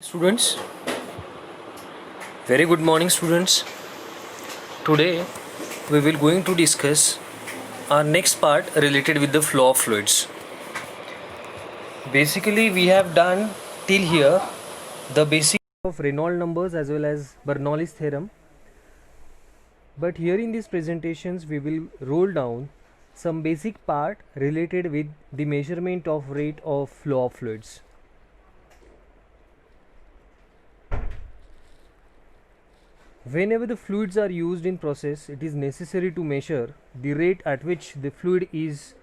Students, very good morning students. Today we will going to discuss our next part related with the flow of fluids. Basically we have done till here the basic of Reynolds numbers as well as Bernoulli's theorem, but here in these presentations we will roll down some basic part related with the measurement of rate of flow of fluids. Whenever the fluids are used in process, it is necessary to measure the rate at which the fluid is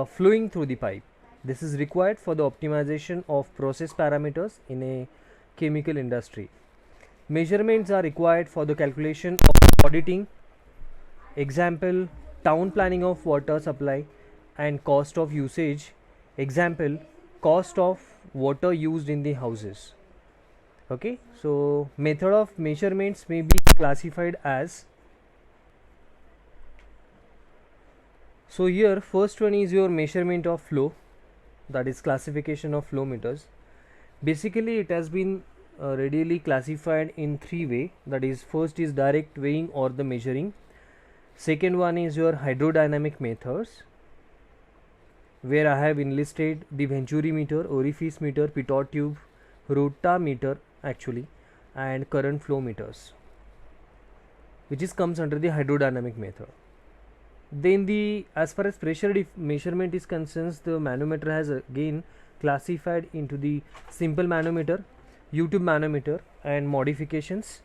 flowing through the pipe. This is required for the optimization of process parameters in a chemical industry. Measurements are required for the calculation of auditing, example, town planning of water supply and cost of usage, example, cost of water used in the houses. Okay, so method of measurements may be classified as, so here first one is your measurement of flow, that is classification of flow meters. Basically it has been readily classified in three way, that is first is direct weighing or the measuring, second one is your hydrodynamic methods, where I have enlisted the Venturi meter, orifice meter, pitot tube, rotameter actually, and current flow meters, which is comes under the hydrodynamic method. Then the as far as pressure measurement is concerned, the manometer has again classified into the simple manometer, U-tube manometer and modifications,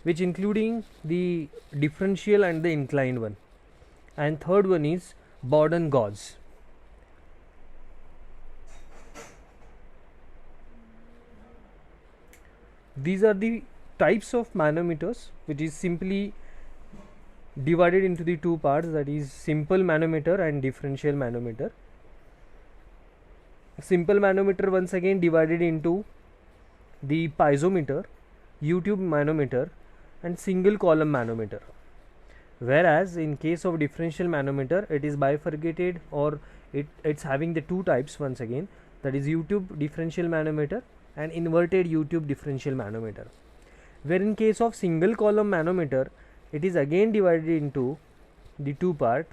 which including the differential and the inclined one, and third one is Borden gauge. These are the types of manometers, which is simply divided into the two parts, that is simple manometer and differential manometer. Simple manometer once again divided into the piezometer, U-tube manometer and single column manometer, whereas in case of differential manometer it is bifurcated, or it's having the two types once again, that is U-tube differential manometer and inverted U-tube differential manometer, where in case of single column manometer it is again divided into the two part.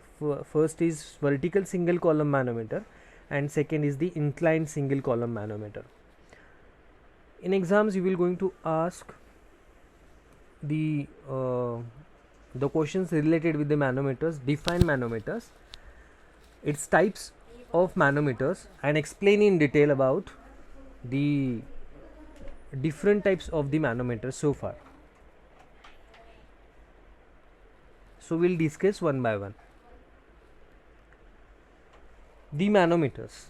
First is vertical single column manometer and second is the inclined single column manometer. In exams you will going to ask the questions related with the manometers, define manometers, its types of manometers, and explain in detail about the different types of the manometers so far. So we'll discuss one by one. The manometers.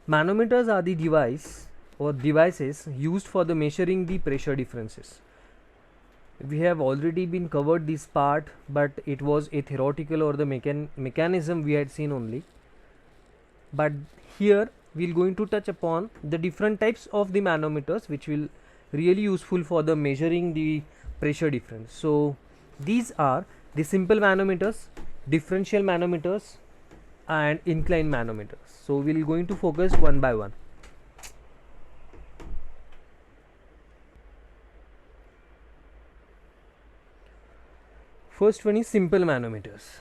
Manometers are the device or devices used for the measuring the pressure differences. We have already been covered this part, but it was a theoretical or the mechanism we had seen only. But here we're going to touch upon the different types of the manometers, which will really useful for the measuring the pressure difference. So these are the simple manometers, differential manometers and inclined manometers. So we're going to focus one by one. First one is simple manometers.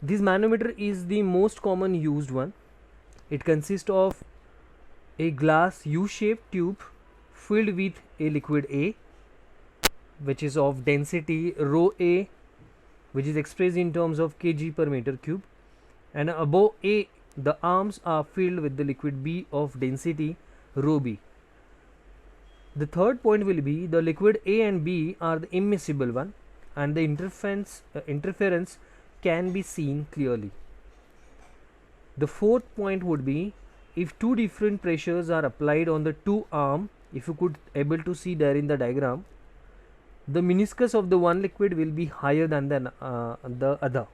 This manometer is the most common used one. It consists of a glass U-shaped tube filled with a liquid A, which is of density rho A, which is expressed in terms of kg per meter cube, and above A the arms are filled with the liquid B of density rho B. The third point will be the liquid A and B are the immiscible one, and the interference can be seen clearly. The fourth point would be if two different pressures are applied on the two arm, if you could able to see there in the diagram, the meniscus of the one liquid will be higher than the other.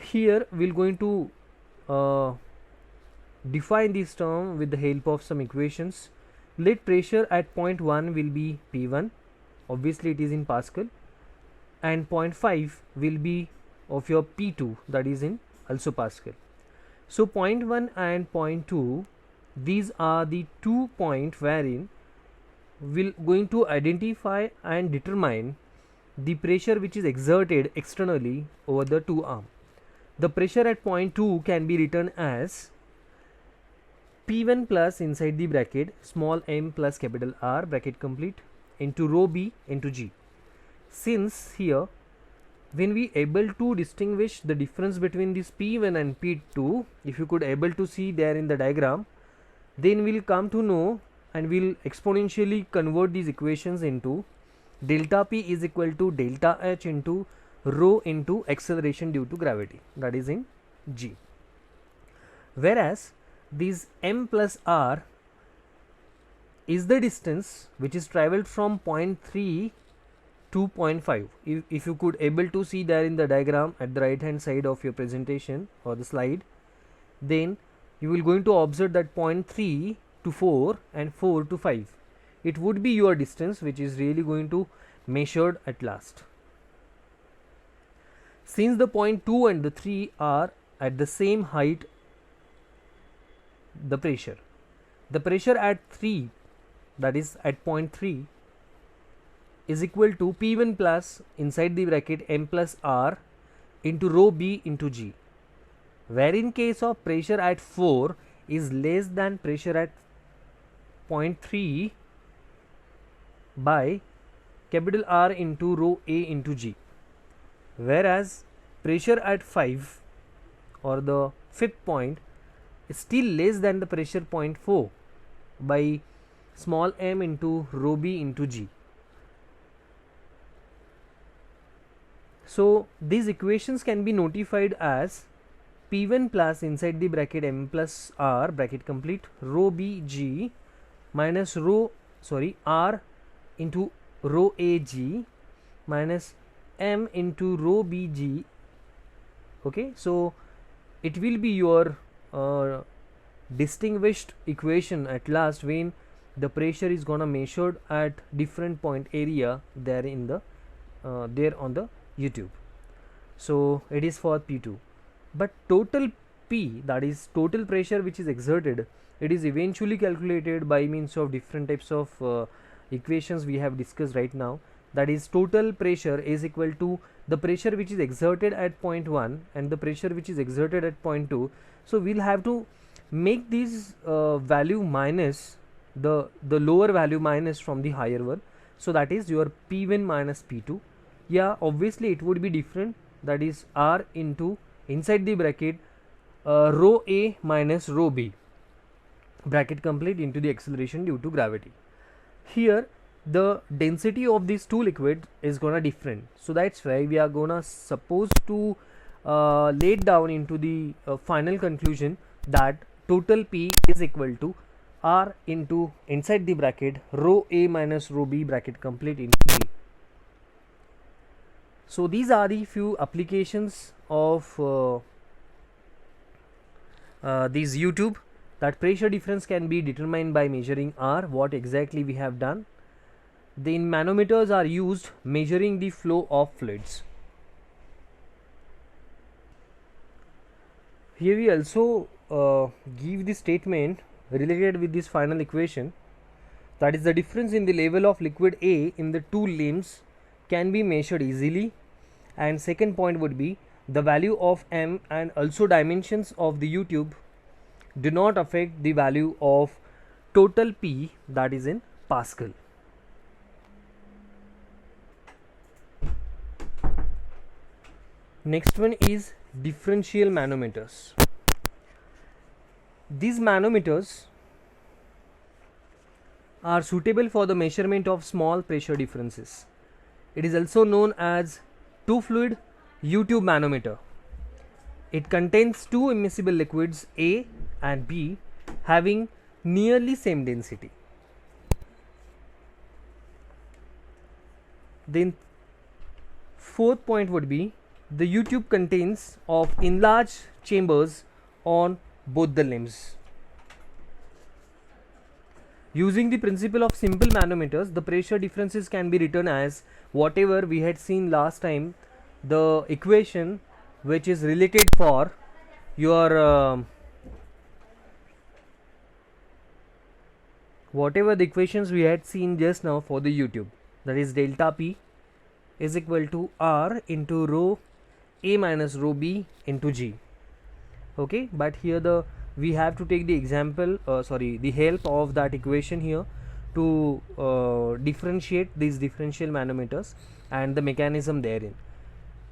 Here we're going to define this term with the help of some equations. Let pressure at point 1 will be P1, obviously it is in Pascal, and 0.5 will be of your P2, that is in also Pascal. So point 1 and point 2, these are the 2 points wherein we'll going to identify and determine the pressure which is exerted externally over the two arm. The pressure at point 2 can be written as P1 plus inside the bracket small m plus capital R bracket complete into rho B into G. Since here when we able to distinguish the difference between this P1 and P2, if you could able to see there in the diagram, then we'll come to know and we'll exponentially convert these equations into delta P is equal to delta H into rho into acceleration due to gravity, that is in G. Whereas this m plus R is the distance which is travelled from point 3 to point 5. If you could able to see there in the diagram at the right hand side of your presentation or the slide, then you will going to observe that point 3 to 4 and 4 to 5, it would be your distance which is really going to measured at last. Since the point 2 and the 3 are at the same height, the pressure at 3, that is at point 3, is equal to P1 plus inside the bracket m plus R into rho B into G, where in case of pressure at 4 is less than pressure at point 3 by capital R into rho A into G, whereas pressure at 5 or the fifth point is still less than the pressure point 4 by small m into rho B into G. So these equations can be notified as P1 plus inside the bracket m plus R bracket complete rho B G minus R into rho A G minus m into rho B G. Okay, so it will be your distinguished equation at last when the pressure is gonna measured at different point area there in the there on the YouTube. So it is for P2, but total P, that is total pressure which is exerted, it is eventually calculated by means of different types of equations we have discussed right now. That is total pressure is equal to the pressure which is exerted at point 1 and the pressure which is exerted at point 2. So we'll have to make this value minus the lower value minus from the higher one. So that is your P1 minus P2. Yeah, obviously it would be different, that is R into inside the bracket rho A minus rho B bracket complete into the acceleration due to gravity. Here the density of these two liquids is gonna different, so that's why we are gonna suppose to lay down into the final conclusion that total P is equal to R into inside the bracket rho A minus rho B bracket complete into G. So these are the few applications of these YouTube, that pressure difference can be determined by measuring R, what exactly we have done. Then manometers are used measuring the flow of fluids. Here we also give the statement related with this final equation, that is the difference in the level of liquid A in the two limbs can be measured easily, and second point would be the value of m and also dimensions of the YouTube do not affect the value of total P, that is in Pascal. Next one is differential manometers. These manometers are suitable for the measurement of small pressure differences. It is also known as two fluid YouTube manometer. It contains two immiscible liquids A and B having nearly same density. Then fourth point would be the YouTube contains of enlarged chambers on both the limbs. Using the principle of simple manometers, the pressure differences can be written as whatever we had seen last time, the equation which is related for your whatever the equations we had seen just now for the YouTube, that is delta P is equal to R into rho A minus rho B into G. Okay, but here we have to take the example, the help of that equation here to differentiate these differential manometers and the mechanism therein.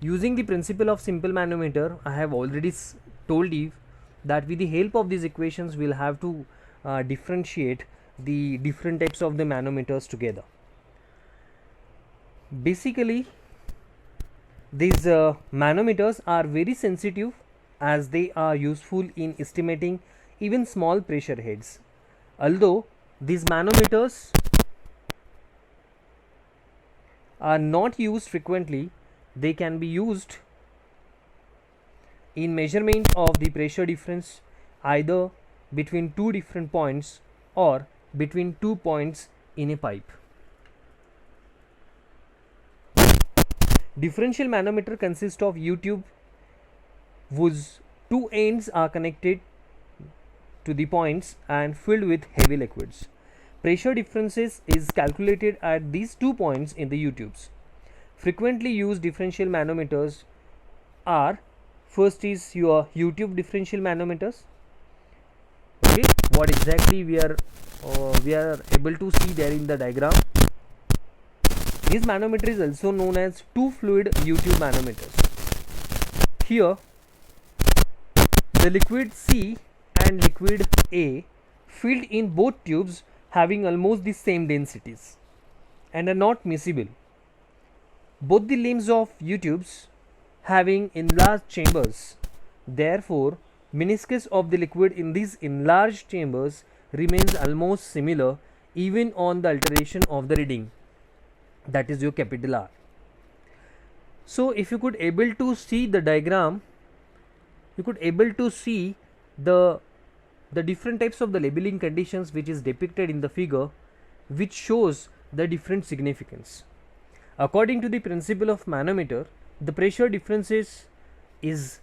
Using the principle of simple manometer, I have already told you that with the help of these equations we'll have to differentiate the different types of the manometers together. Basically, these manometers are very sensitive as they are useful in estimating even small pressure heads. Although these manometers are not used frequently, they can be used in measurement of the pressure difference either between two different points or between 2 points in a pipe. Differential manometer consists of U-tube whose two ends are connected to the points and filled with heavy liquids. Pressure differences is calculated at these 2 points in the U-tubes. Frequently used differential manometers are, first is your U-tube differential manometers. Okay, what exactly we are able to see there in the diagram. This manometer is also known as two fluid U-tube manometers. Here the liquid C and liquid A filled in both tubes having almost the same densities and are not miscible. Both the limbs of U-tubes having enlarged chambers. Therefore, meniscus of the liquid in these enlarged chambers remains almost similar even on the alteration of the reading, that is your capital R. So if you could able to see the diagram, you could able to see the different types of the labeling conditions which is depicted in the figure, which shows the different significance. According to the principle of manometer, the pressure differences is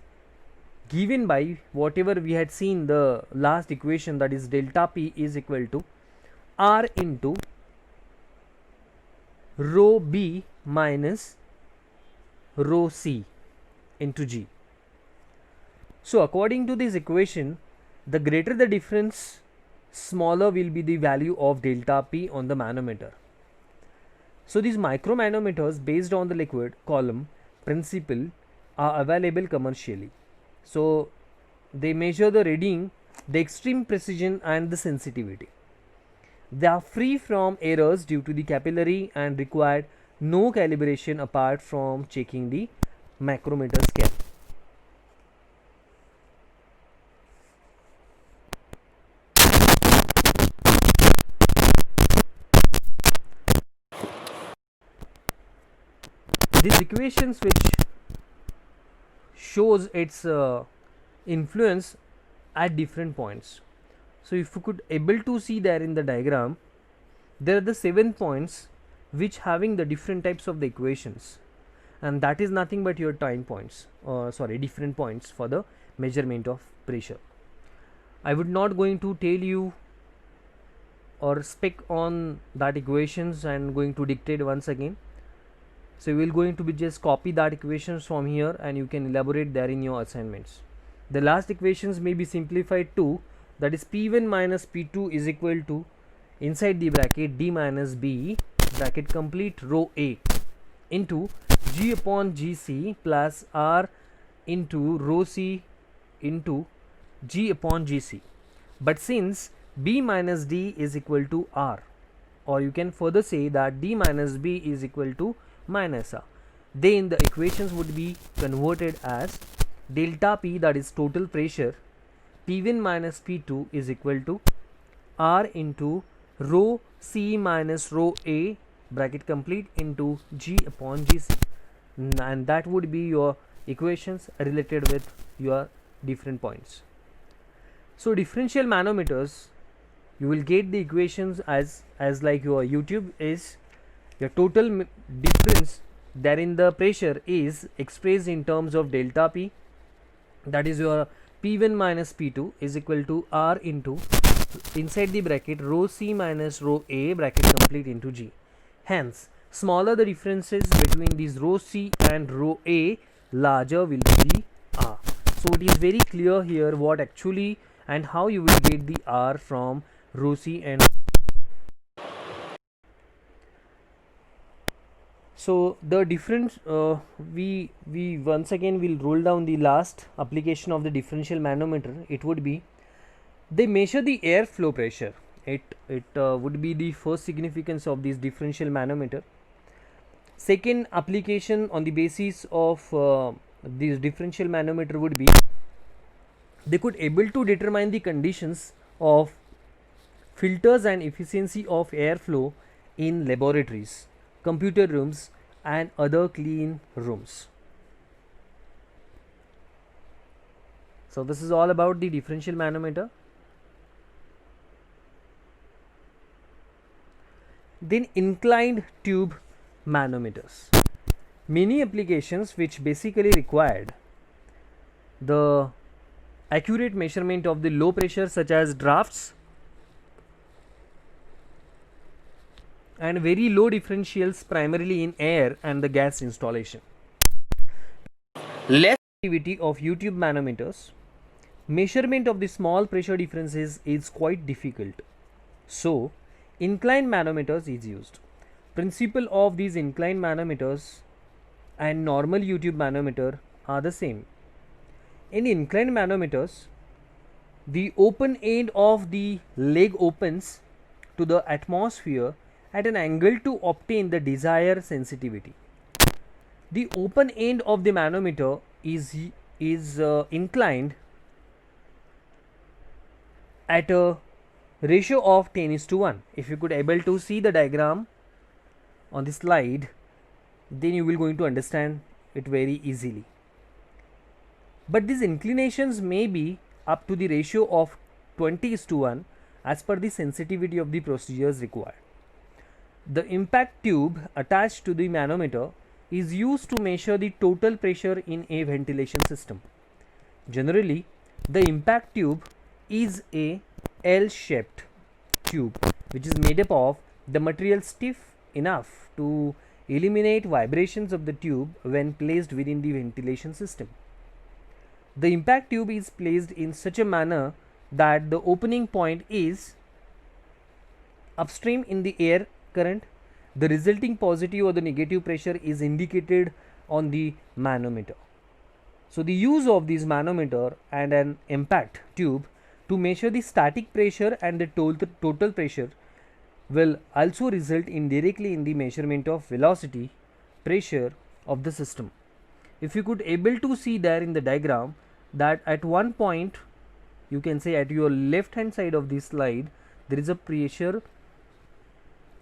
given by whatever we had seen the last equation, that is delta P is equal to R into rho B minus rho C into G. So according to this equation, the greater the difference, smaller will be the value of delta P on the manometer. So these micromanometers based on the liquid column principle are available commercially. So they measure the reading, the extreme precision and the sensitivity. They are free from errors due to the capillary and required no calibration apart from checking the micrometer scale. These equations which shows its influence at different points. So if you could able to see there in the diagram, there are the 7 points which having the different types of the equations, and that is nothing but your time points, different points for the measurement of pressure. I would not going to tell you or spec on that equations and going to dictate once again. So you will going to be just copy that equations from here and you can elaborate there in your assignments. The last equations may be simplified to, that is P1 minus P2 is equal to, inside the bracket, D minus B bracket complete rho A into G upon GC plus R into rho C into G upon GC. But since B minus D is equal to R, or you can further say that D minus B is equal to minus R, then the equations would be converted as delta P, that is total pressure, P1 minus P2 is equal to R into rho C minus rho A bracket complete into G upon GC, and that would be your equations related with your different points. So differential manometers, you will get the equations as like your U-tube is your total difference therein the pressure is expressed in terms of delta P, that is your P1 minus P2 is equal to R into inside the bracket rho C minus rho A bracket complete into G. Hence, smaller the differences between these rho C and rho A, larger will be the R. So it is very clear here what actually and how you will get the R from rho C and so the difference we once again will roll down the last application of the differential manometer. It would be they measure the air flow pressure. It would be the first significance of this differential manometer. Second application on the basis of this differential manometer would be they could able to determine the conditions of filters and efficiency of airflow in laboratories, computer rooms and other clean rooms. So this is all about the differential manometer. Then inclined tube manometers. Many applications which basically required the accurate measurement of the low pressure such as drafts and very low differentials primarily in air and the gas installation. Less activity of U-tube manometers. Measurement of the small pressure differences is quite difficult. So, inclined manometers is used. Principle of these inclined manometers and normal U-tube manometer are the same. In inclined manometers, the open end of the leg opens to the atmosphere at an angle to obtain the desired sensitivity. The open end of the manometer is inclined at a ratio of 10:1. If you could able to see the diagram on the slide, then you will going to understand it very easily. But these inclinations may be up to the ratio of 20:1 as per the sensitivity of the procedures required. The impact tube attached to the manometer is used to measure the total pressure in a ventilation system. Generally, the impact tube is a L-shaped tube which is made up of the material stiff enough to eliminate vibrations of the tube when placed within the ventilation system. The impact tube is placed in such a manner that the opening point is upstream in the air current. The resulting positive or the negative pressure is indicated on the manometer. So the use of this manometer and an impact tube to measure the static pressure and the total pressure will also result indirectly in the measurement of velocity, pressure of the system. If you could able to see there in the diagram that at one point, you can say at your left hand side of this slide, there is a pressure,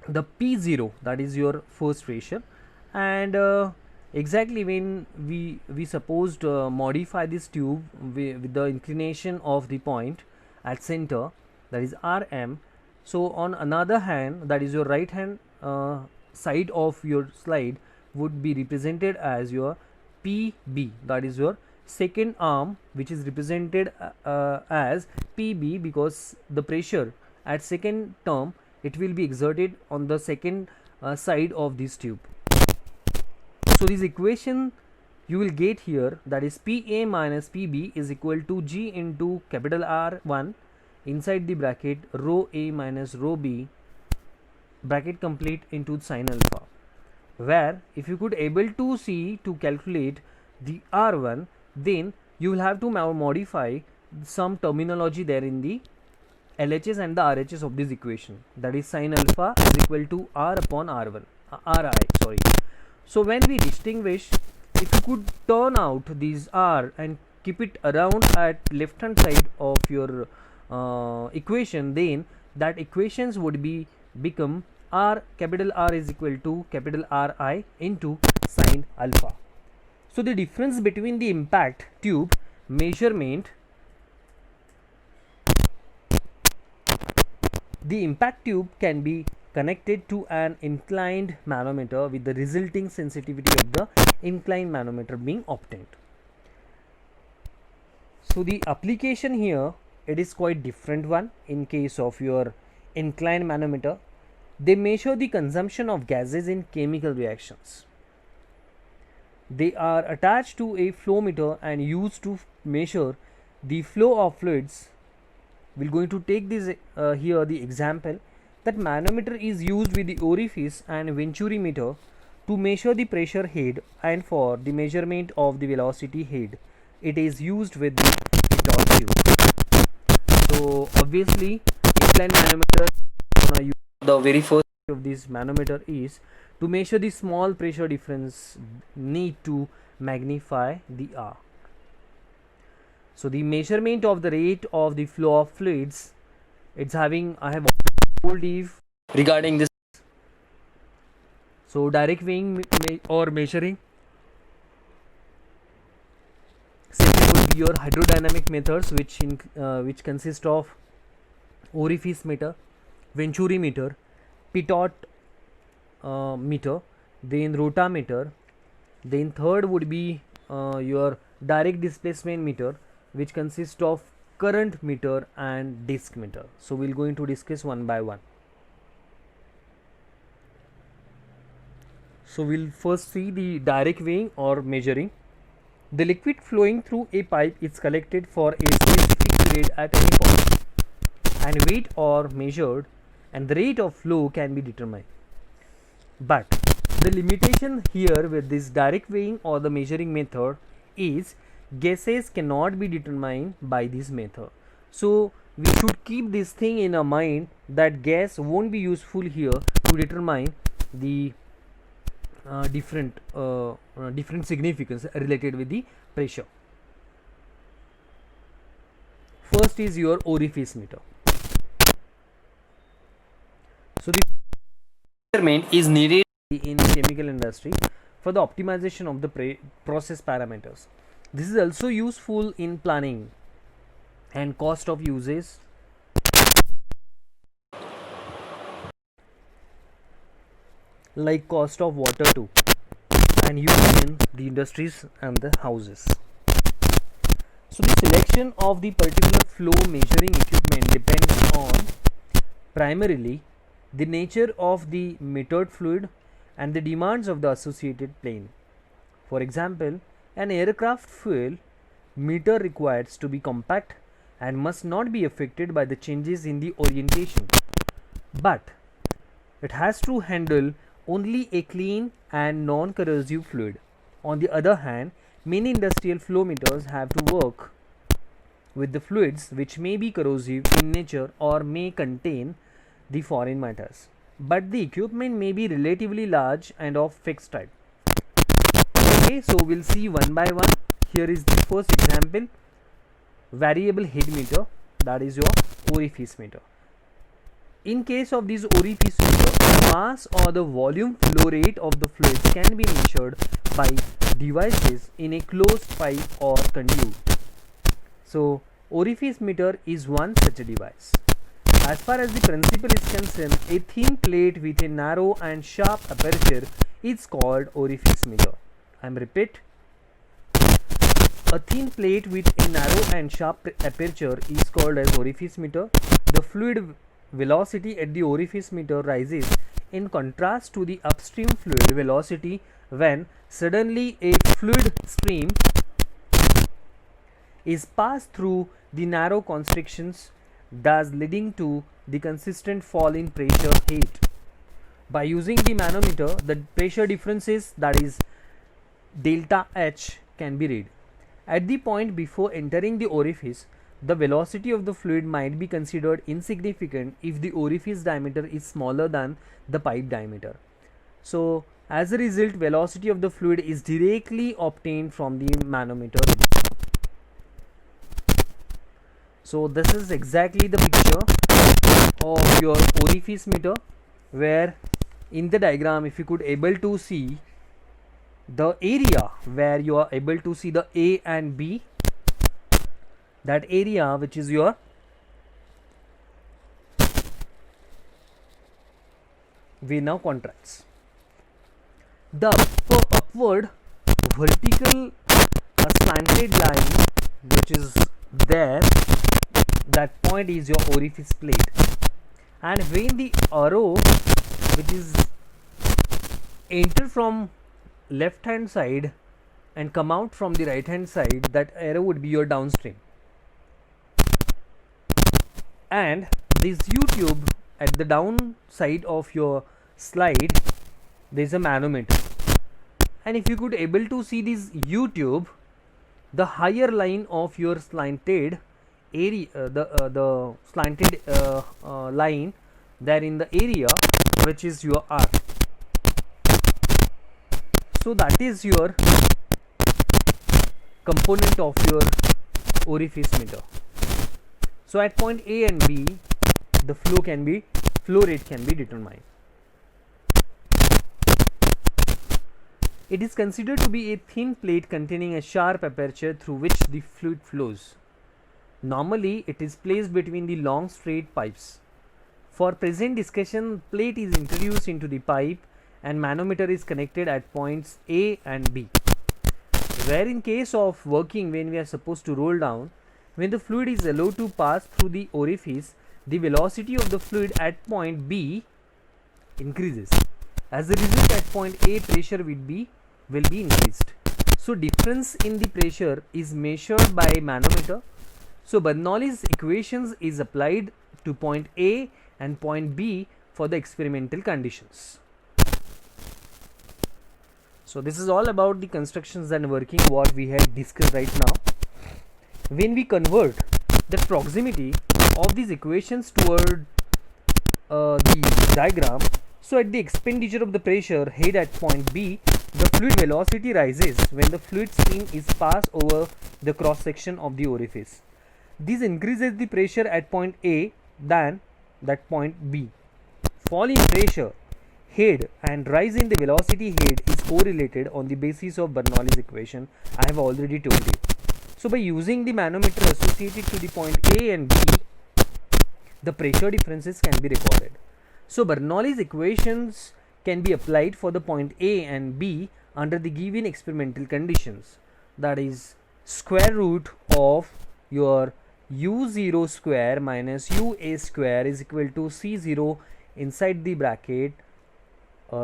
the P0, that is your first pressure, and exactly when we supposed modify this tube with the inclination of the point at center, that is Rm. So on another hand, that is your right hand side of your slide would be represented as your PB, that is your second arm, which is represented as PB because the pressure at second term it will be exerted on the second side of this tube. So this equation you will get here, that is PA minus PB is equal to G into capital R1 inside the bracket rho A minus rho B bracket complete into sin alpha, where if you could able to see to calculate the R1, then you will have to modify some terminology there in the LHS and the RHS of this equation, that is sin alpha is equal to R upon R1 Ri, sorry. So when we distinguish, if you could turn out these R and keep it around at left hand side of your equation, then that equations would be become R, capital R is equal to capital Ri into sin alpha. So the difference between the impact tube measurement, the impact tube can be connected to an inclined manometer with the resulting sensitivity of the inclined manometer being obtained. So the application here, it is quite different one. In case of your inclined manometer, they measure the consumption of gases in chemical reactions. They are attached to a flow meter and used to measure the flow of fluids. We're going to take this here the example that manometer is used with the orifice and venturi meter to measure the pressure head, and for the measurement of the velocity head it is used with the pitot tube. So obviously inclined manometer, the very first of this manometer is to measure the small pressure difference, need to magnify the R. So the measurement of the rate of the flow of fluids, it's having, I have told you regarding this. So direct weighing or measuring. Second would be your hydrodynamic methods, which consist of orifice meter, venturi meter, pitot meter, then rotameter. Then third would be your direct displacement meter, which consists of current meter and disc meter. So we'll going to discuss one by one. So we'll first see the direct weighing or measuring. The liquid flowing through a pipe is collected for a specific period at any point and weight or measured, and the rate of flow can be determined. But the limitation here with this direct weighing or the measuring method is gases cannot be determined by this method. So we should keep this thing in our mind that gas won't be useful here to determine the different significance related with the pressure. First is your orifice meter. So the measurement is needed in chemical industry for the optimization of the process parameters. This is also useful in planning and cost of uses, like cost of water too, and used in the industries and the houses. So the selection of the particular flow measuring equipment depends on primarily the nature of the metered fluid and the demands of the associated plane. For example, an aircraft fuel meter requires to be compact and must not be affected by the changes in the orientation, but it has to handle only a clean and non-corrosive fluid. On the other hand, many industrial flow meters have to work with the fluids which may be corrosive in nature or may contain the foreign matters, but the equipment may be relatively large and of fixed type. Okay, so we'll see one by one. Here is the first example, variable head meter, that is your orifice meter. In case of this orifice meter, the mass or the volume flow rate of the fluids can be measured by devices in a closed pipe or conduit. So orifice meter is one such a device. As far as the principle is concerned, a thin plate with a narrow and sharp aperture is called orifice meter. I repeat, a thin plate with a narrow and sharp aperture is called as orifice meter. The fluid velocity at the orifice meter rises in contrast to the upstream fluid velocity when suddenly a fluid stream is passed through the narrow constrictions, thus leading to the consistent fall in pressure head. By using the manometer, the pressure differences, that is delta H, can be read. At the point before entering the orifice, the velocity of the fluid might be considered insignificant if the orifice diameter is smaller than the pipe diameter. So as a result, velocity of the fluid is directly obtained from the manometer. So this is exactly the picture of your orifice meter, where in the diagram, if you could able to see the area where you are able to see the A and B, that area which is your V now contracts. The upward vertical slanted line which is there, that point is your orifice plate, and when the arrow which is enter from left hand side and come out from the right hand side, that arrow would be your downstream. And this U-tube at the down side of your slide, there is a manometer, and if you could able to see this U-tube, the higher line of your slanted area, the slanted line there in the area which is your R. So that is your component of your orifice meter. So at point A and B, the flow rate can be determined. It is considered to be a thin plate containing a sharp aperture through which the fluid flows. Normally, it is placed between the long straight pipes. For present discussion, plate is introduced into the pipe and manometer is connected at points A and B. Where in case of working, when we are supposed to roll down, when the fluid is allowed to pass through the orifice, the velocity of the fluid at point B increases. As a result, at point A, pressure will be increased. So difference in the pressure is measured by manometer. So Bernoulli's equations is applied to point A and point B for the experimental conditions. So this is all about the constructions and working what we had discussed right now. When we convert the proximity of these equations toward the diagram, so at the expenditure of the pressure head at point B, the fluid velocity rises when the fluid stream is passed over the cross section of the orifice. This increases the pressure at point A than that point B. Fall in pressure head and rise in the velocity head is correlated on the basis of Bernoulli's equation I have already told you. So by using the manometer associated to the point A and B, the pressure differences can be recorded. So Bernoulli's equations can be applied for the point A and B under the given experimental conditions, that is square root of your u0 square minus ua square is equal to c0 inside the bracket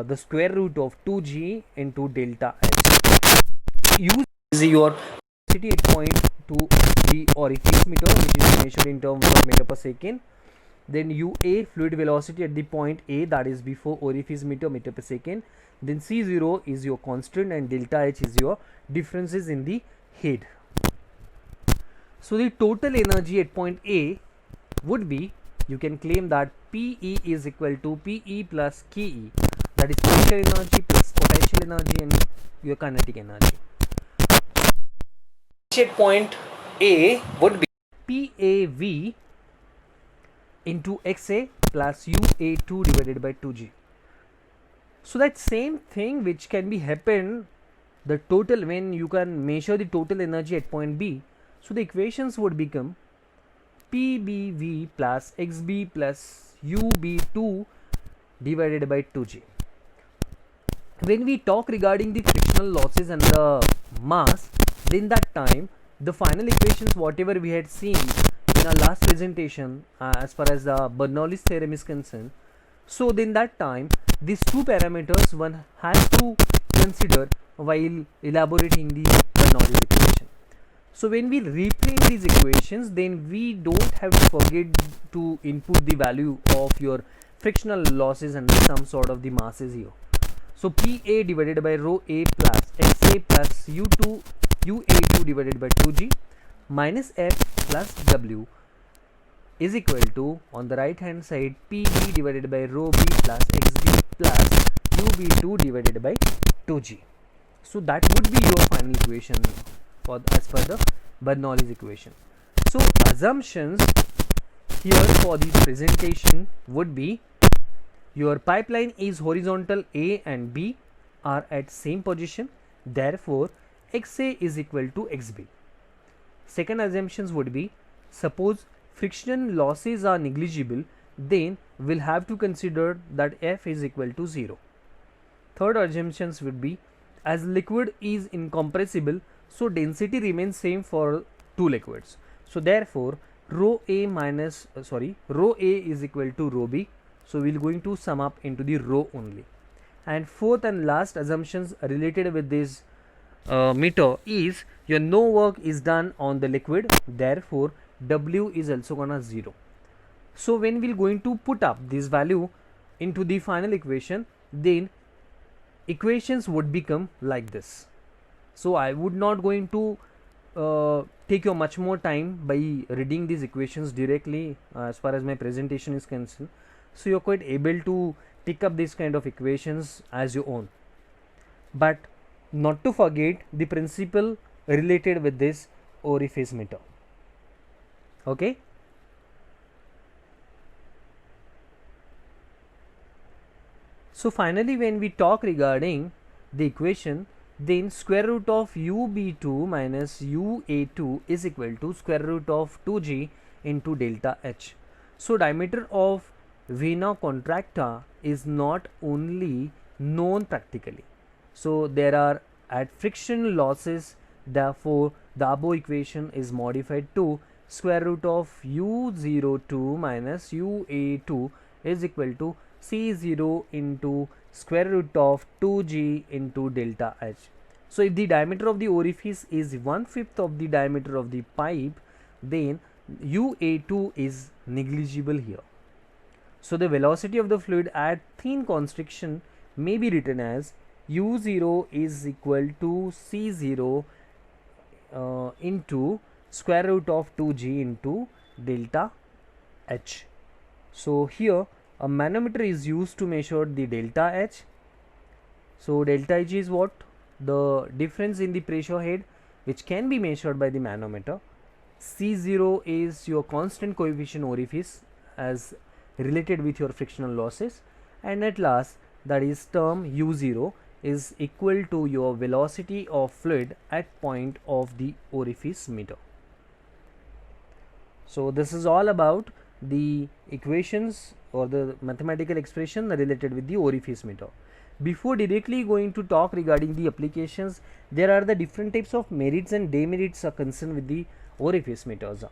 the square root of 2g into delta h. U is your velocity at point to the orifice meter, which is measured in terms of meter per second. Then UA, fluid velocity at the point A, that is before orifice meter, meter per second. Then C0 is your constant and delta H is your differences in the head. So the total energy at point A would be, you can claim that PE is equal to PE plus KE, that is potential energy plus potential energy and your kinetic energy. At point A would be PAV into XA plus UA2 divided by 2G. So that same thing which can be happen, the total, when you can measure the total energy at point B, so the equations would become PBV plus XB plus UB2 divided by 2G. When we talk regarding the frictional losses and the mass, then that time the final equations whatever we had seen in our last presentation as far as the Bernoulli's theorem is concerned, so then that time these two parameters one has to consider while elaborating the Bernoulli's equation. So when we reprint these equations, then we don't have to forget to input the value of your frictional losses and some sort of the masses here. So PA divided by rho A plus XA plus U2 UA2 divided by 2G minus F plus W is equal to, on the right hand side, PB divided by rho B plus XB plus UB2 divided by 2G. So that would be your final equation for as per the Bernoulli's equation. So assumptions here for this presentation would be, your pipeline is horizontal, A and B are at same position, therefore XA is equal to XB. Second assumptions would be, suppose friction losses are negligible then we'll have to consider that F is equal to 0. Third assumptions would be, as liquid is incompressible, so density remains same for two liquids. So therefore rho A is equal to rho B. So we're going to sum up into the rho only. And fourth and last assumptions related with this meter is your no work is done on the liquid, therefore W is also gonna 0. So when we're going to put up this value into the final equation, then equations would become like this. So I would not going to take you much more time by reading these equations directly as far as my presentation is concerned. So you're quite able to pick up this kind of equations as your own, but not to forget the principle related with this orifice meter. Okay. So finally, when we talk regarding the equation, then square root of UB2 minus UA2 is equal to square root of 2G into delta H. So diameter of vena contracta is not only known practically. So there are at friction losses, therefore the above equation is modified to square root of U02 minus UA2 is equal to C0 into square root of 2G into delta H. So if the diameter of the orifice is 1/5 of the diameter of the pipe, then UA2 is negligible here. So the velocity of the fluid at thin constriction may be written as U0 is equal to C0 into square root of 2G into delta H. So here a manometer is used to measure the delta H. So delta H is what? The difference in the pressure head which can be measured by the manometer. C0 is your constant coefficient orifice as related with your frictional losses, and at last that is term U0 is equal to your velocity of fluid at point of the orifice meter. So this is all about the equations or the mathematical expression related with the orifice meter. Before directly going to talk regarding the applications, there are the different types of merits and demerits are concerned with the orifice meters.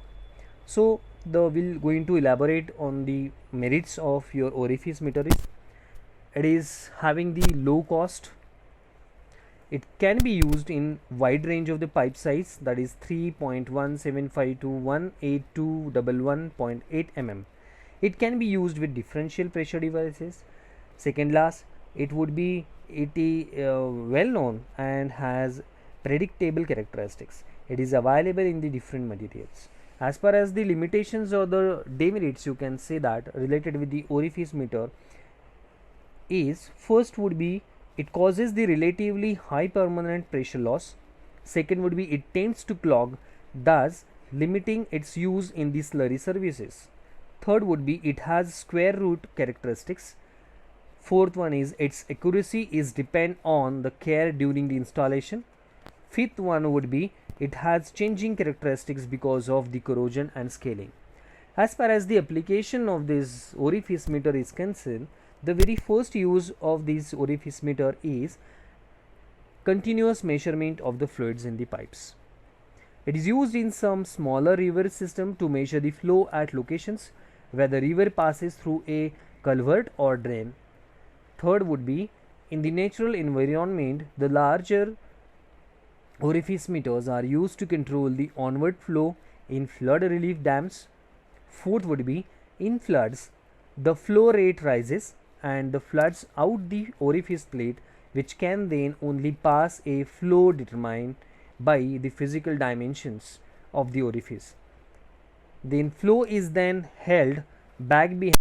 So we'll going to elaborate on the merits of your orifice meter. It is having the low cost. It can be used in wide range of the pipe size, that is 3.175 to 18211.8 mm. It can be used with differential pressure devices. Second last, it would be well known and has predictable characteristics. It is available in the different materials. As far as the limitations or the demerits, you can say that related with the orifice meter is, first would be it causes the relatively high permanent pressure loss. Second would be it tends to clog, thus limiting its use in the slurry services. Third would be it has square root characteristics. Fourth one is its accuracy is depend on the care during the installation. Fifth one would be it has changing characteristics because of the corrosion and scaling. As far as the application of this orifice meter is concerned, the very first use of this orifice meter is continuous measurement of the fluids in the pipes. It is used in some smaller river system to measure the flow at locations where the river passes through a culvert or drain. Third would be in the natural environment, the larger orifice meters are used to control the onward flow in flood relief dams. Fourth would be in floods, the flow rate rises and the floods out the orifice plate, which can then only pass a flow determined by the physical dimensions of the orifice. Then flow is then held back behind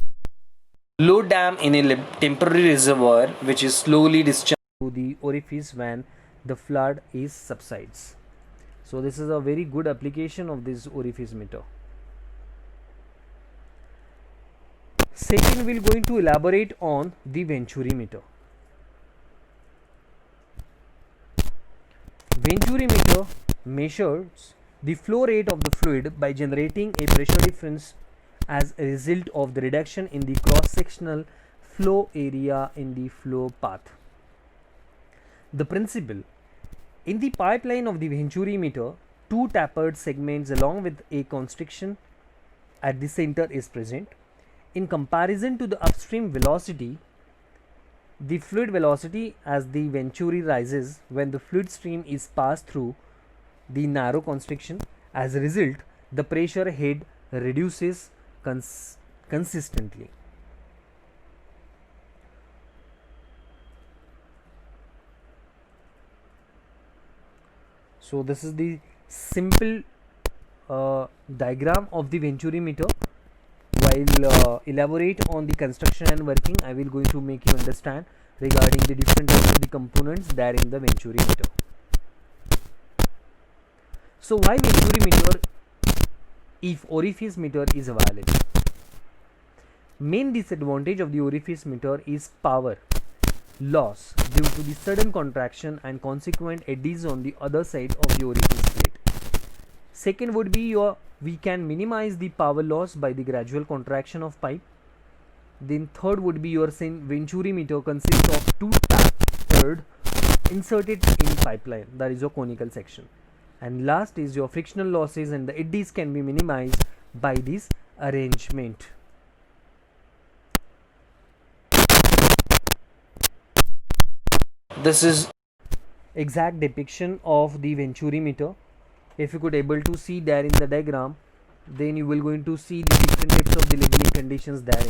low dam in a temporary reservoir, which is slowly discharged to the orifice when the flood is subsides. So this is a very good application of this orifice meter. Second, we are going to elaborate on the Venturi meter. Venturi meter measures the flow rate of the fluid by generating a pressure difference as a result of the reduction in the cross-sectional flow area in the flow path. The principle: in the pipeline of the Venturi meter, two tapered segments along with a constriction at the center is present. In comparison to the upstream velocity, the fluid velocity as the Venturi rises when the fluid stream is passed through the narrow constriction. As a result, the pressure head reduces consistently. So this is the simple diagram of the Venturi meter. While elaborate on the construction and working, I will going to make you understand regarding the different types of the components there in the Venturi meter. So why Venturi meter if orifice meter is valid? Main disadvantage of the orifice meter is power loss due to the sudden contraction and consequent eddies on the other side of the orifice plate. Second would be we can minimize the power loss by the gradual contraction of pipe. Then third would be your Venturi meter consists of two tapered inserted in pipeline, that is your conical section. And last is your frictional losses and the eddies can be minimized by this arrangement. This is exact depiction of the Venturi meter. If you could able to see there in the diagram, then you will going to see the different types of the leveling conditions there.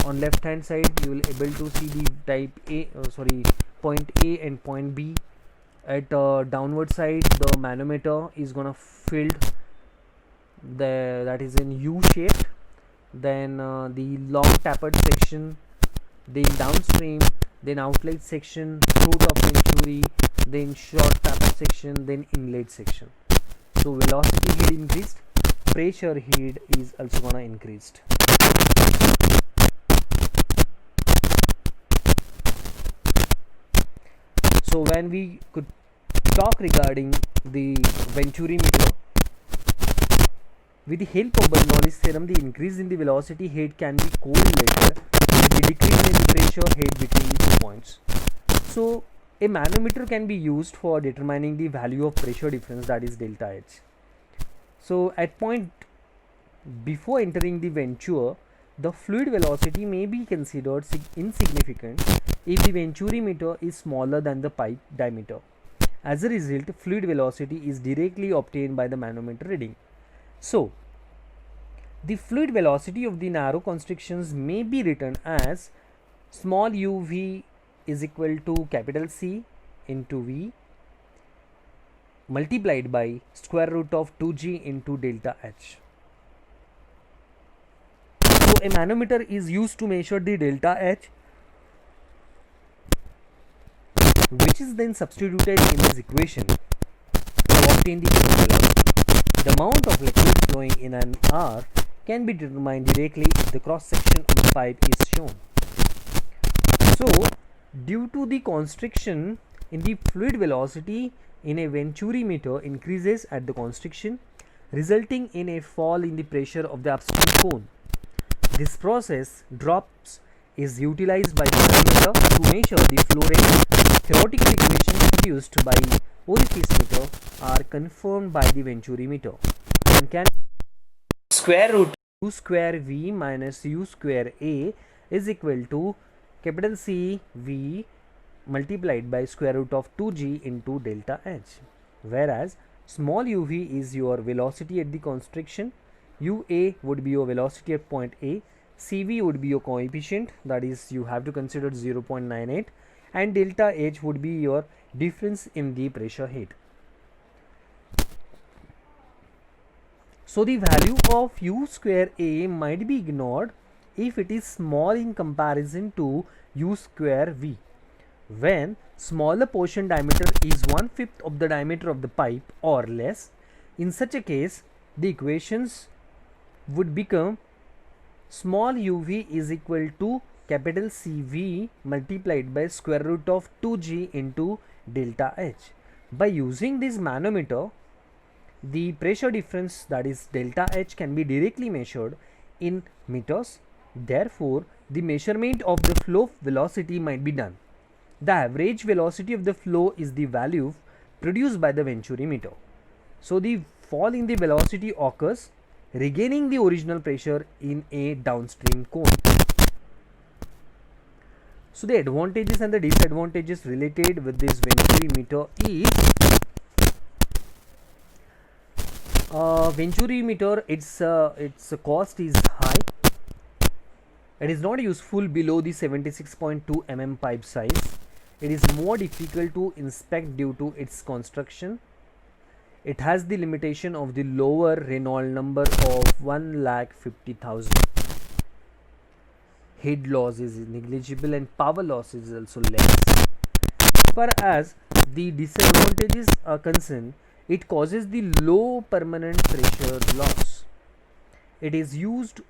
On left hand side you will able to see the point A and point B. At downward side the manometer is gonna filled that is in U shaped. Then the long tapered section, then downstream, then outlet section, throat of Venturi, then short tapered section, then inlet section. So velocity head increased, pressure head is also gonna increased. So when we could talk regarding the Venturi meter, with the help of Bernoulli's theorem, the increase in the velocity head can be correlated with the decrease in the pressure head between the 2 points. So a manometer can be used for determining the value of pressure difference, that is delta H. So at point before entering the Venturi, the fluid velocity may be considered insignificant if the Venturi meter is smaller than the pipe diameter. As a result, fluid velocity is directly obtained by the manometer reading. So the fluid velocity of the narrow constrictions may be written as small uv is equal to capital C into V multiplied by square root of 2g into delta H. So a manometer is used to measure the delta H, which is then substituted in this equation to obtain the fluid velocity. The amount of liquid flowing in an hour can be determined directly if the cross section of the pipe is shown. So due to the constriction in the fluid velocity in a Venturi meter increases at the constriction, resulting in a fall in the pressure of the upstream cone. This process drops is utilized by the manometer to measure the flow rate. Theoretical equations produced by orifice meter are confirmed by the Venturi meter and can square root u square v minus u square a is equal to capital C V multiplied by square root of 2g into delta H, whereas small uv is your velocity at the constriction, ua would be your velocity at point A, Cv would be your coefficient, that is you have to consider 0.98, and delta H would be your difference in the pressure head. So the value of u square A might be ignored if it is small in comparison to u square V. When smaller portion diameter is 1/5 of the diameter of the pipe or less, in such a case the equations would become small uv is equal to capital CV multiplied by square root of 2g into delta H. By using this manometer, the pressure difference, that is delta H, can be directly measured in meters. Therefore, the measurement of the flow velocity might be done. The average velocity of the flow is the value produced by the Venturi meter. So the fall in the velocity occurs, regaining the original pressure in a downstream cone. So the advantages and the disadvantages related with this Venturi meter is Venturi meter, its cost is high. It is not useful below the 76.2 mm pipe size. It is more difficult to inspect due to its construction. It has the limitation of the lower Reynolds number of 1,50,000. Head loss is negligible and power loss is also less. As far as the disadvantages are concerned, it causes the low permanent pressure loss. It is used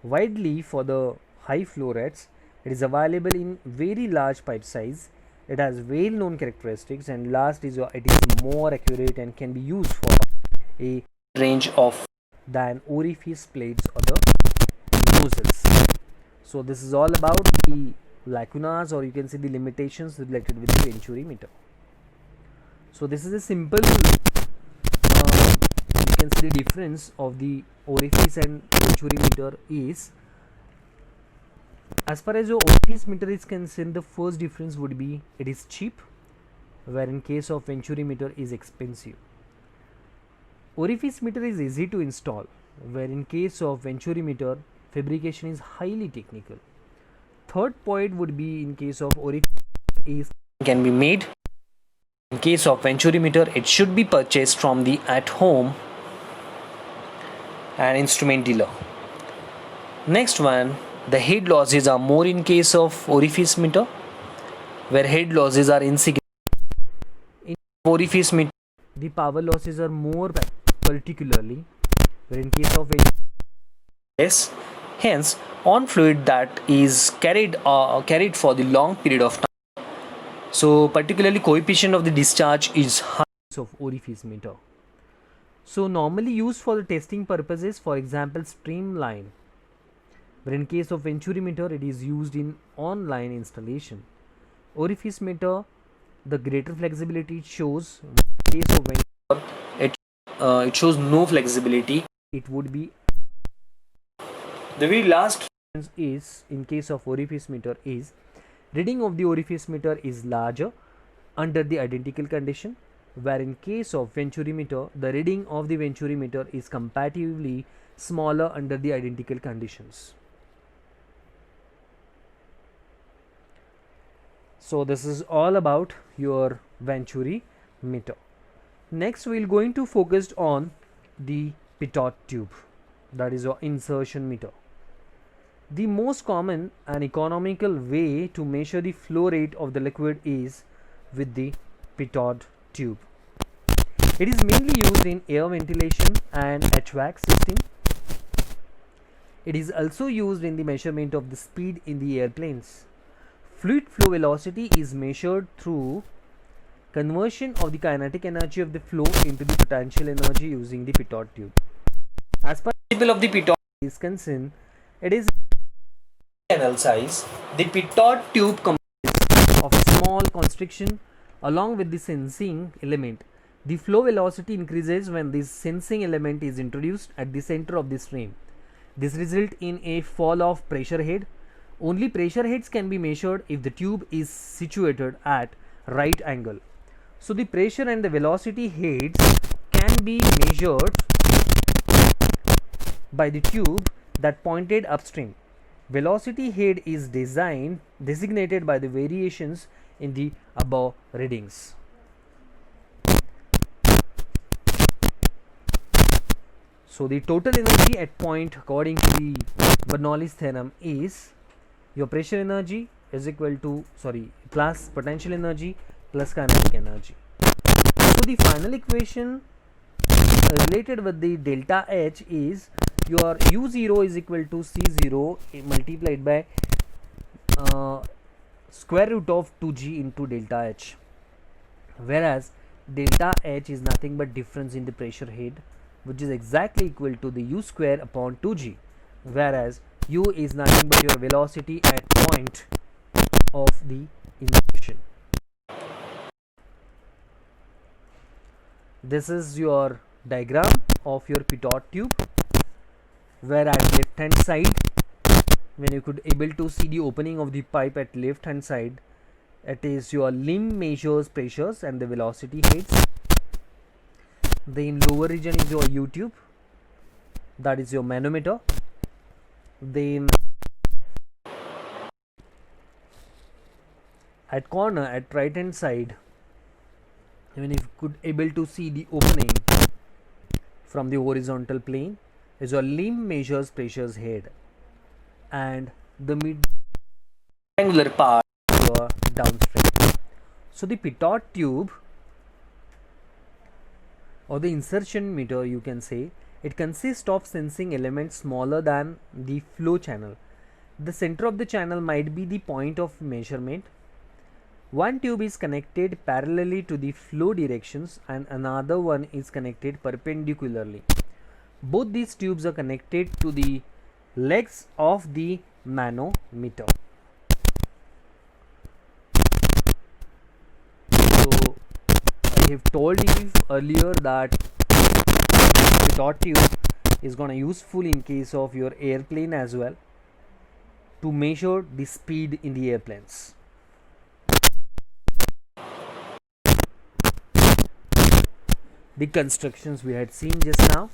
widely for the high flow rates. It is available in very large pipe size. It has well known characteristics, and last is it is more accurate and can be used for a range of than orifice plates or the nozzles. So this is all about the lacunas, or you can say the limitations related with the Venturi meter. So this is a simple you can see the difference of the orifice and Venturi meter is, as far as your orifice meter is concerned, the first difference would be it is cheap, where in case of Venturi meter is expensive. Orifice meter is easy to install, where in case of Venturi meter fabrication is highly technical. Third point would be in case of orifice is can be made. In case of Venturi meter, it should be purchased from the at home and instrument dealer. Next one, the head losses are more in case of orifice meter, where head losses are insignificant. In orifice meter, the power losses are more, particularly where in case of yes, hence on fluid that is carried for the long period of time. So particularly coefficient of the discharge is high of orifice meter. So normally used for the testing purposes, for example streamline, where in case of Venturi meter it is used in online installation. Orifice meter, the greater flexibility it shows. In case of Venturi, it shows no flexibility. It would be the very last difference is in case of orifice meter is reading of the orifice meter is larger under the identical condition, where in case of Venturi meter the reading of the Venturi meter is comparatively smaller under the identical conditions. So this is all about your Venturi meter. Next we will going to focus on the pitot tube, that is your insertion meter. The most common and economical way to measure the flow rate of the liquid is with the pitot tube. It is mainly used in air ventilation and HVAC system. It is also used in the measurement of the speed in the airplanes. Fluid flow velocity is measured through conversion of the kinetic energy of the flow into the potential energy using the pitot tube. As per the principle of the pitot is concerned, it is canal size. The pitot tube consists of a small constriction along with the sensing element. The flow velocity increases when this sensing element is introduced at the center of the stream. This results in a fall of pressure head. Only pressure heads can be measured if the tube is situated at right angle. So the pressure and the velocity heads can be measured by the tube that pointed upstream. Velocity head is designated by the variations in the above readings. So the total energy at point according to the Bernoulli's theorem is your pressure energy is equal to plus potential energy plus kinetic energy. So the final equation related with the delta H is your U0 is equal to C0 multiplied by square root of 2g into delta H, whereas delta H is nothing but difference in the pressure head, which is exactly equal to the U square upon 2g, whereas u is nothing but your velocity at point of the insertion. This is your diagram of your pitot tube, where at left hand side, when you could able to see the opening of the pipe at left hand side, it is your limb measures pressures and the velocity heads. Then lower region is your U tube, that is your manometer. Then at corner at right hand side, when you could able to see the opening from the horizontal plane, is your limb measures pressures head, and the mid angular part your downstream. So the pitot tube or the insertion meter, you can say, it consists of sensing elements smaller than the flow channel. The center of the channel might be the point of measurement. One tube is connected parallelly to the flow directions and another one is connected perpendicularly. Both these tubes are connected to the legs of the manometer. So I have told you earlier that pitot tube is gonna useful in case of your airplane as well, to measure the speed in the airplanes. The constructions we had seen just now.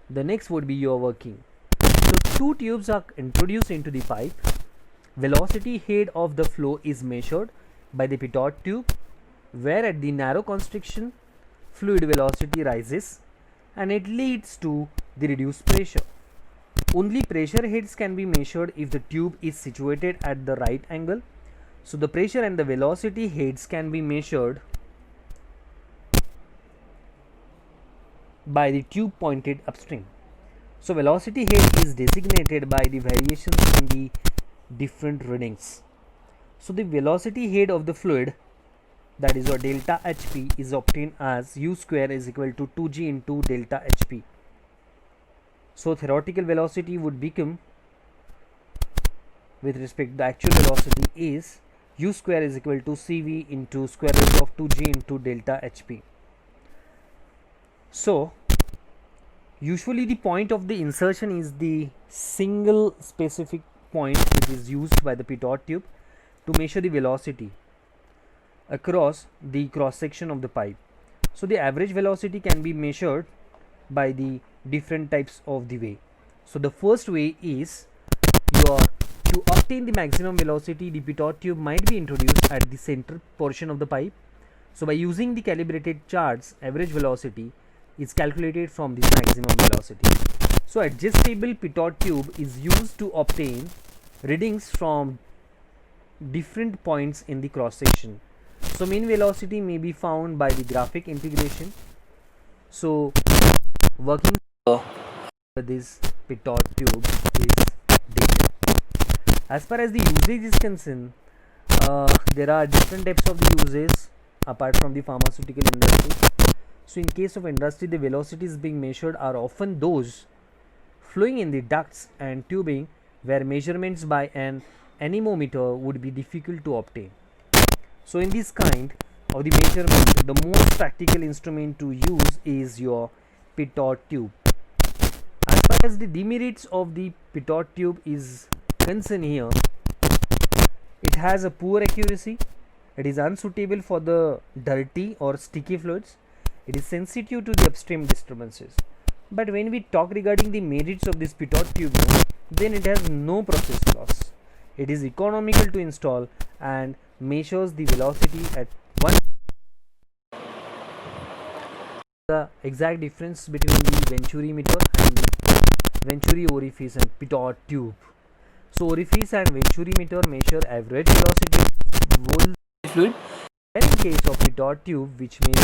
The next would be your working. So two tubes are introduced into the pipe. Velocity head of the flow is measured by the pitot tube, where at the narrow constriction fluid velocity rises and it leads to the reduced pressure. Only pressure heads can be measured if the tube is situated at the right angle. So the pressure and the velocity heads can be measured by the tube pointed upstream. So velocity head is designated by the variations in the different readings. So the velocity head of the fluid, that is your delta hp, is obtained as u square is equal to 2g into delta hp. So theoretical velocity would become, with respect to the actual velocity, is u square is equal to cv into square root of 2g into delta hp. So usually the point of the insertion is the single specific point which is used by the pitot tube to measure the velocity across the cross section of the pipe. So the average velocity can be measured by the different types of the way. So the first way is to obtain the maximum velocity, the pitot tube might be introduced at the center portion of the pipe. So by using the calibrated charts, average velocity is calculated from this maximum velocity. So adjustable pitot tube is used to obtain readings from different points in the cross section. So mean velocity may be found by the graphic integration. So working with this pitot tube is different. As far as the usage is concerned, there are different types of the uses apart from the pharmaceutical industry. So in case of industry, the velocities being measured are often those flowing in the ducts and tubing, where measurements by an anemometer would be difficult to obtain. So in this kind of the measurement, the most practical instrument to use is your pitot tube. As far as the demerits of the pitot tube is concerned here, it has a poor accuracy, it is unsuitable for the dirty or sticky fluids, it is sensitive to the upstream disturbances. But when we talk regarding the merits of this pitot tube, then it has no process loss. It is economical to install and measures the velocity at one. The exact difference between the venturi meter and the venturi orifice and pitot tube. So orifice and venturi meter measure average velocity of whole fluid, and in case of pitot tube, which means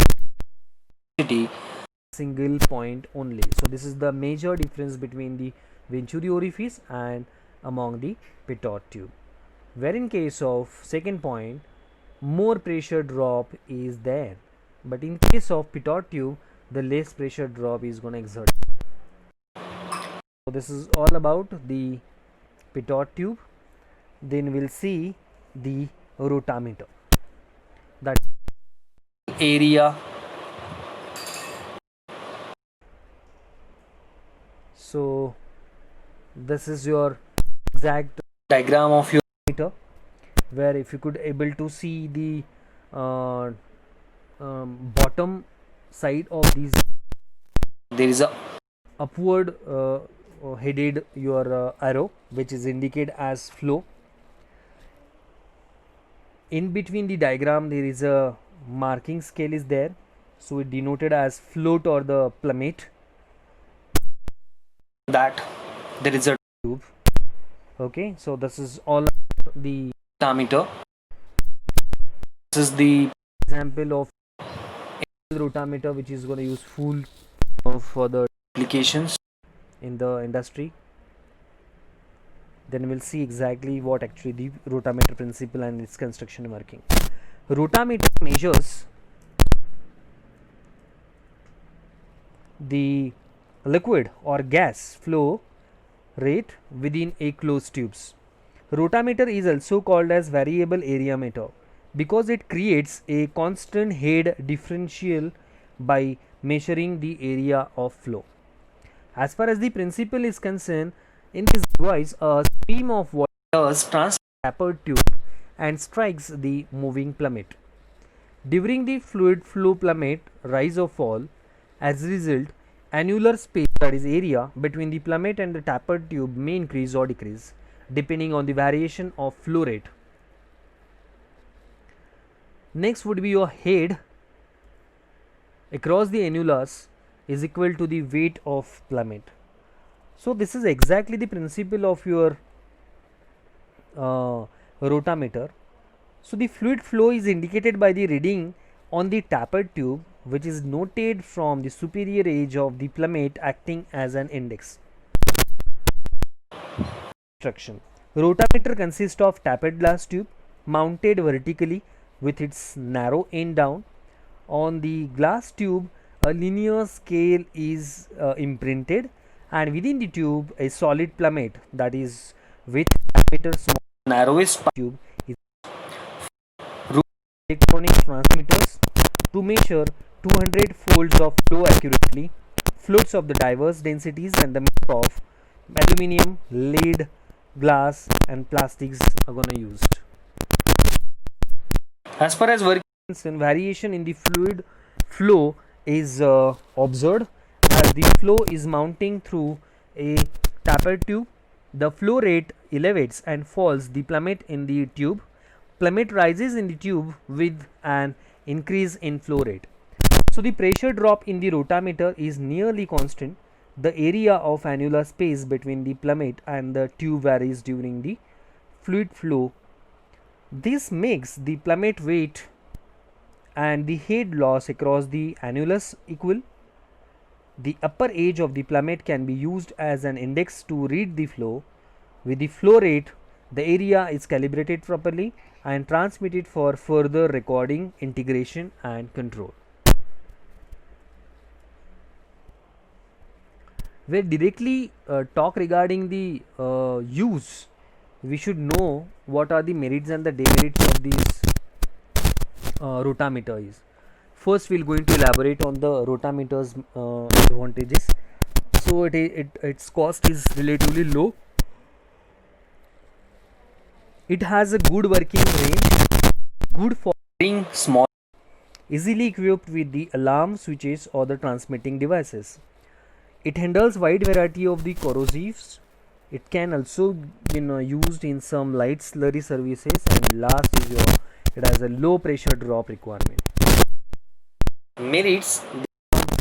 single point only. So this is the major difference between the venturi orifice and among the pitot tube, where in case of second point, more pressure drop is there, but in case of pitot tube, the less pressure drop is going to exert. this is all about the pitot tube. Then we'll see the rotameter, that area. So this is your exact diagram of your meter, where if you could able to see the bottom side of these, there is a upward headed your arrow which is indicated as flow. In between the diagram there is a marking scale is there, so it denoted as float or the plummet. That there is a tube. Okay, so this is all the rotameter. This is the example of rotameter which is going to use full for the applications in the industry. Then we'll see exactly what actually the rotameter principle and its construction working. Rotameter measures the liquid or gas flow rate within a closed tubes. Rotameter is also called as variable area meter because it creates a constant head differential by measuring the area of flow. As far as the principle is concerned, in this device a stream of water transits tapered tube and strikes the moving plummet. During the fluid flow plummet rise or fall, as a result, annular space, that is area, between the plummet and the tapered tube may increase or decrease depending on the variation of flow rate. Next would be your head across the annulus is equal to the weight of plummet. So this is exactly the principle of your rotameter. So the fluid flow is indicated by the reading on the tapered tube, which is noted from the superior edge of the plummet acting as an index. Construction. Rotameter consists of tapered glass tube mounted vertically with its narrow end down. On the glass tube a linear scale is imprinted, and within the tube a solid plummet, that is with diameter small narrowest tube, is electronic transmitters to measure 200 folds of flow accurately. Fluids of the diverse densities and the makeup of aluminium, lead, glass and plastics are gonna used. As far as variation in the fluid flow is observed, as the flow is mounting through a tapered tube, the flow rate elevates and falls the plummet in the tube. Plummet rises in the tube with an increase in flow rate. So the pressure drop in the rotameter is nearly constant. The area of annular space between the plummet and the tube varies during the fluid flow. This makes the plummet weight and the head loss across the annulus equal. The upper edge of the plummet can be used as an index to read the flow. With the flow rate, the area is calibrated properly and transmitted for further recording, integration and control. We directly talk regarding the use. We should know what are the merits and the demerits of these rotameter is. First we are going to elaborate on the rotameter's advantages. So its cost is relatively low. It has a good working range, good for small, easily equipped with the alarm switches or the transmitting devices. It handles wide variety of the corrosives. It can also be used in some light slurry services, and last is it has a low pressure drop requirement. Merits.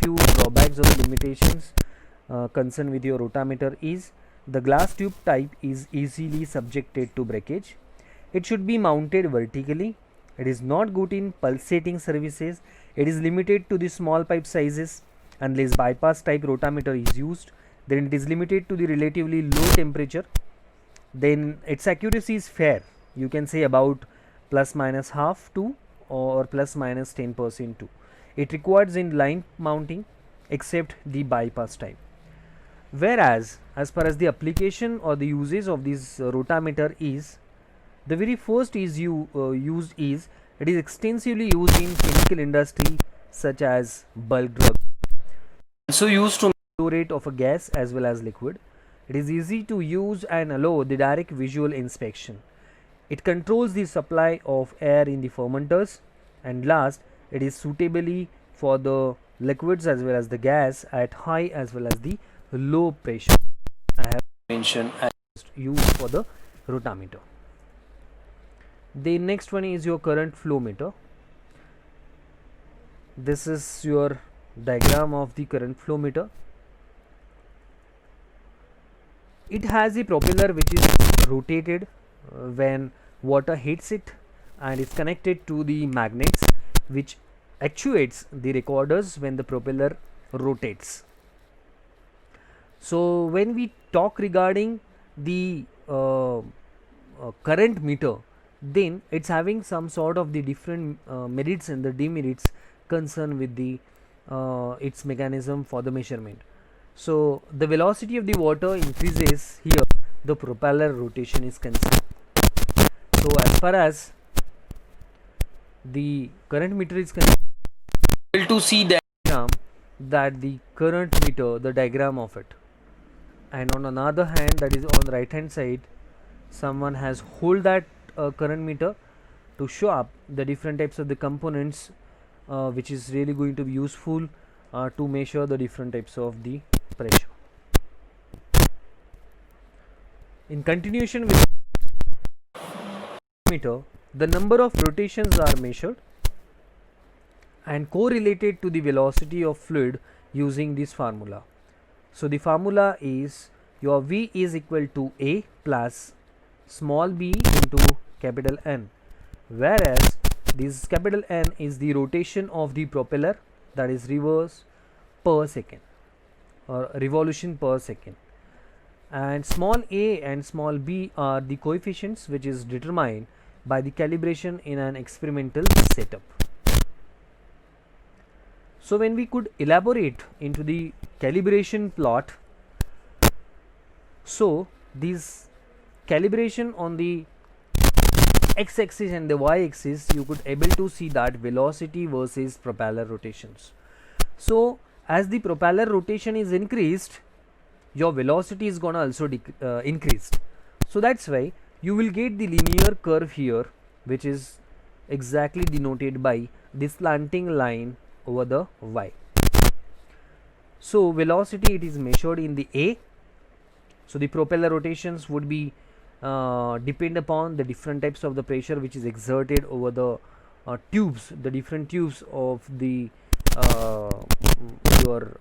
Few drawbacks or limitations concerned with your rotameter is the glass tube type is easily subjected to breakage. It should be mounted vertically. It is not good in pulsating services. It is limited to the small pipe sizes. Unless bypass type rotameter is used, then it is limited to the relatively low temperature. Then its accuracy is fair. You can say about plus minus half to or plus minus 10% to. It requires in line mounting except the bypass type. Whereas as far as the application or the usage of this rotameter is, the very first is used is, it is extensively used in chemical industry such as bulk drug, also used to flow rate of a gas as well as liquid. It is easy to use and allow the direct visual inspection. It controls the supply of air in the fermenters, and last, it is suitably for the liquids as well as the gas at high as well as the low pressure. I have mentioned as used for the rotameter. The next one is your current flow meter. This is your diagram of the current flow meter. It has a propeller which is rotated when water hits it, and is connected to the magnets which actuates the recorders when the propeller rotates. So when we talk regarding the current meter, then it's having some sort of the different merits and the demerits concerned with the its mechanism for the measurement. So the velocity of the water increases here, the propeller rotation is concerned. So as far as the current meter is concerned, able to see that the current meter, the diagram of it, and on another hand, that is on the right hand side, someone has hold that current meter to show up the different types of the components which is really going to be useful to measure the different types of the pressure. In continuation with meter, the number of rotations are measured and correlated to the velocity of fluid using this formula. So the formula is your V is equal to A plus small b into capital N, whereas this capital N is the rotation of the propeller, that is reverse per second or revolution per second, and small a and small b are the coefficients which is determined by the calibration in an experimental setup. So when we could elaborate into the calibration plot, so this calibration on the x-axis and the y-axis, you could able to see that velocity versus propeller rotations. So as the propeller rotation is increased, your velocity is gonna also increased. So that's why you will get the linear curve here, which is exactly denoted by this slanting line over the y. So velocity, it is measured in the A. So the propeller rotations would be depend upon the different types of the pressure which is exerted over the tubes, the different tubes of the your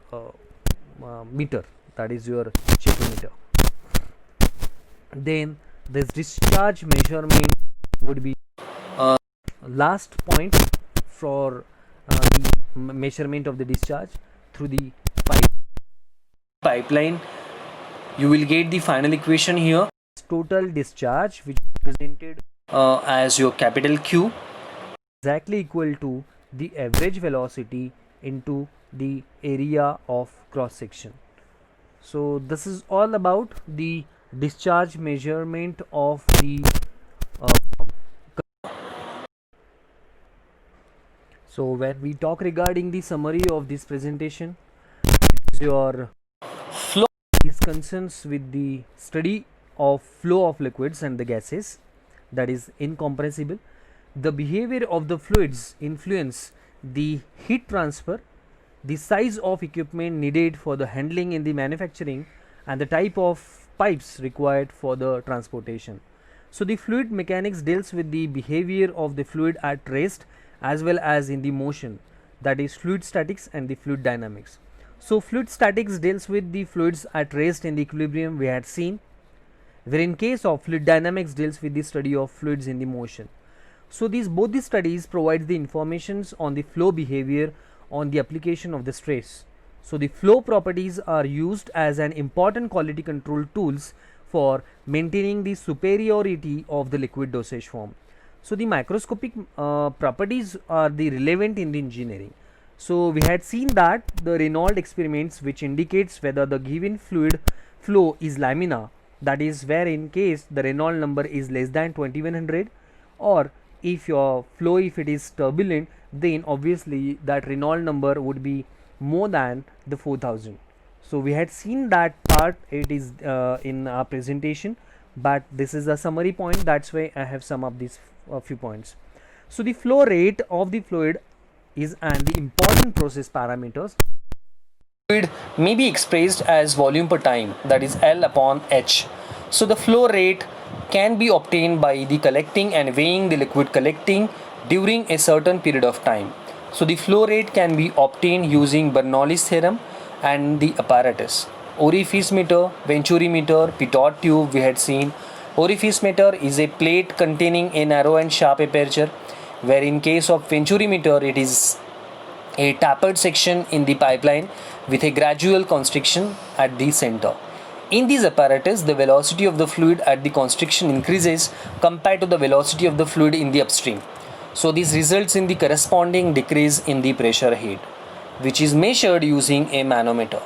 meter, that is your Schaefer meter. Then this discharge measurement would be last point for the measurement of the discharge through the pipeline. You will get the final equation here, total discharge, which is presented as your capital Q, exactly equal to the average velocity into the area of cross section. So this is all about the discharge measurement of the so when we talk regarding the summary of this presentation, your flow is concerns with the study of flow of liquids and the gases, that is incompressible. The behavior of the fluids influence the heat transfer, the size of equipment needed for the handling in the manufacturing, and the type of pipes required for the transportation. So the fluid mechanics deals with the behavior of the fluid at rest as well as in the motion, that is fluid statics and the fluid dynamics. So fluid statics deals with the fluids at rest in the equilibrium we had seen, where in case of fluid dynamics deals with the study of fluids in the motion. So these both the studies provides the informations on the flow behavior on the application of the stress. So the flow properties are used as an important quality control tools for maintaining the superiority of the liquid dosage form. So the microscopic properties are the relevant in the engineering. So we had seen that the Reynolds experiments which indicates whether the given fluid flow is laminar, that is where in case the Reynolds number is less than 2100, or if your flow, if it is turbulent, then obviously that Reynolds number would be more than the 4000. So we had seen that part, it is in our presentation, but this is a summary point, that's why I have summed up these few points. So the flow rate of the fluid is and the important process parameters. Fluid may be expressed as volume per time, that is L upon H. So the flow rate can be obtained by the collecting and weighing the liquid collecting during a certain period of time. So the flow rate can be obtained using Bernoulli's theorem and the apparatus. Orifice meter, Venturi meter, Pitot tube we had seen. Orifice meter is a plate containing a narrow and sharp aperture, where in case of Venturi meter it is a tapered section in the pipeline with a gradual constriction at the center. In this apparatus, the velocity of the fluid at the constriction increases compared to the velocity of the fluid in the upstream. So this results in the corresponding decrease in the pressure head, which is measured using a manometer.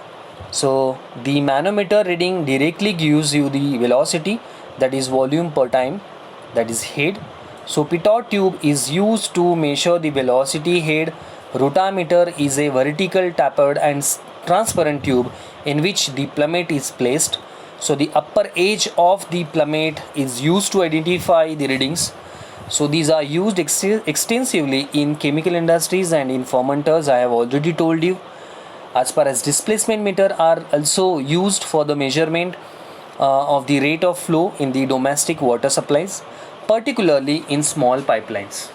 So the manometer reading directly gives you the velocity, that is volume per time, that is head. So Pitot tube is used to measure the velocity head. Rotameter is a vertical tapered and transparent tube in which the plummet is placed. So the upper edge of the plummet is used to identify the readings. So these are used extensively in chemical industries and in fermenters, I have already told you. As far as displacement meter are also used for the measurement of the rate of flow in the domestic water supplies, particularly in small pipelines.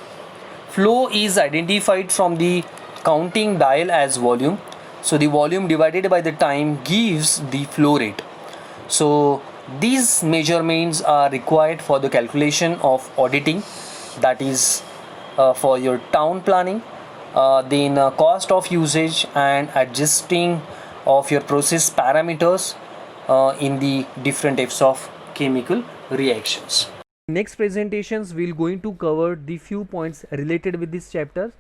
Flow is identified from the counting dial as volume. So the volume divided by the time gives the flow rate. So these measurements are required for the calculation of auditing, that is for your town planning, then cost of usage and adjusting of your process parameters in the different types of chemical reactions. Next presentations we'll going to cover the few points related with this chapter,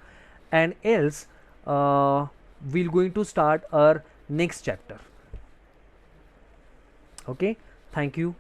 and else we'll going to start our next chapter. Okay, thank you.